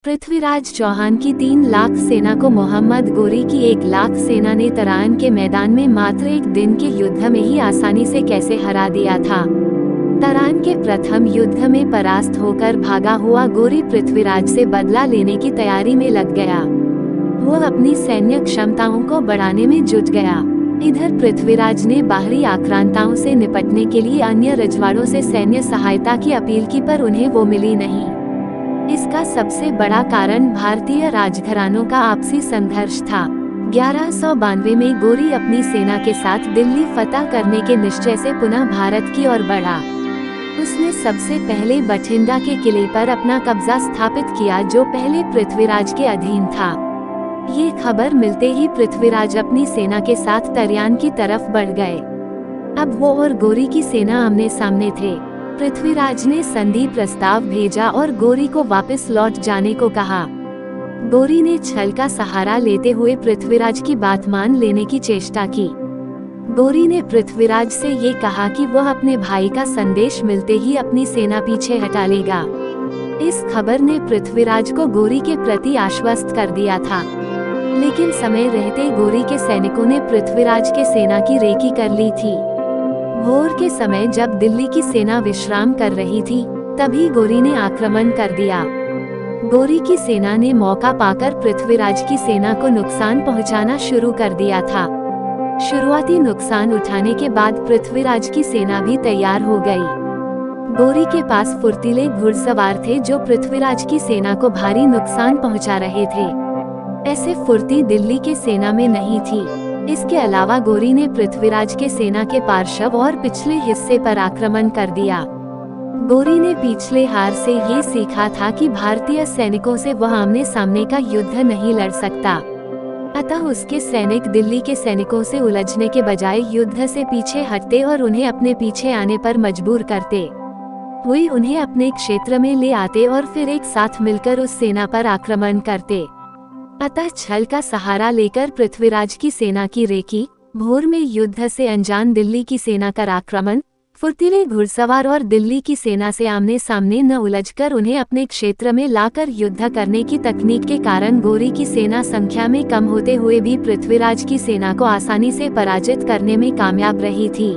पृथ्वीराज चौहान की 3 लाख सेना को मोहम्मद गोरी की 1 लाख सेना ने तराइन के मैदान में मात्र एक दिन के युद्ध में ही आसानी से कैसे हरा दिया था। तराइन के प्रथम युद्ध में परास्त होकर भागा हुआ गोरी पृथ्वीराज से बदला लेने की तैयारी में लग गया। वो अपनी सैन्य क्षमताओं को बढ़ाने में जुट गया। इधर पृथ्वीराज ने बाहरी आक्रांताओं से निपटने के लिए अन्य रजवाड़ों से सैन्य सहायता की अपील की, पर उन्हें वो मिली नहीं। इसका सबसे बड़ा कारण भारतीय राजघरानों का आपसी संघर्ष था। 1192 में गोरी अपनी सेना के साथ दिल्ली फतह करने के निश्चय से पुनः भारत की ओर बढ़ा। उसने सबसे पहले बठिंडा के किले पर अपना कब्जा स्थापित किया, जो पहले पृथ्वीराज के अधीन था। ये खबर मिलते ही पृथ्वीराज अपनी सेना के साथ तरियान की तरफ बढ़ गए। अब वो और गोरी की सेना आमने सामने थे। पृथ्वीराज ने संधि प्रस्ताव भेजा और गोरी को वापस लौट जाने को कहा। गोरी ने छल का सहारा लेते हुए पृथ्वीराज की बात मान लेने की चेष्टा की। गोरी ने पृथ्वीराज से ये कहा कि वह अपने भाई का संदेश मिलते ही अपनी सेना पीछे हटा लेगा। इस खबर ने पृथ्वीराज को गोरी के प्रति आश्वस्त कर दिया था, लेकिन समय रहते गोरी के सैनिकों ने पृथ्वीराज के सेना की रेकी कर ली थी। भोर के समय जब दिल्ली की सेना विश्राम कर रही थी, तभी गोरी ने आक्रमण कर दिया। गोरी की सेना ने मौका पाकर पृथ्वीराज की सेना को नुकसान पहुंचाना शुरू कर दिया था। शुरुआती नुकसान उठाने के बाद पृथ्वीराज की सेना भी तैयार हो गई। गोरी के पास फुर्तीले घुड़सवार थे जो पृथ्वीराज की सेना को भारी नुकसान पहुंचा रहे थे। ऐसे फुर्ती दिल्ली के सेना में नहीं थी। इसके अलावा गोरी ने पृथ्वीराज के सेना के पार्श्व और पिछले हिस्से पर आक्रमण कर दिया। गोरी ने पिछले हार से ये सीखा था कि भारतीय सैनिकों से वह आमने सामने का युद्ध नहीं लड़ सकता। अतः उसके सैनिक दिल्ली के सैनिकों से उलझने के बजाय युद्ध से पीछे हटते और उन्हें अपने पीछे आने पर मजबूर करते। वे उन्हें अपने क्षेत्र में ले आते और फिर एक साथ मिलकर उस सेना पर आक्रमण करते। अतः छल का सहारा लेकर पृथ्वीराज की सेना की रेकी, भोर में युद्ध से अनजान दिल्ली की सेना का आक्रमण, फुर्तीले घुड़सवार और दिल्ली की सेना से आमने सामने न उलझकर उन्हें अपने क्षेत्र में लाकर युद्ध करने की तकनीक के कारण गोरी की सेना संख्या में कम होते हुए भी पृथ्वीराज की सेना को आसानी से पराजित करने में कामयाब रही थी।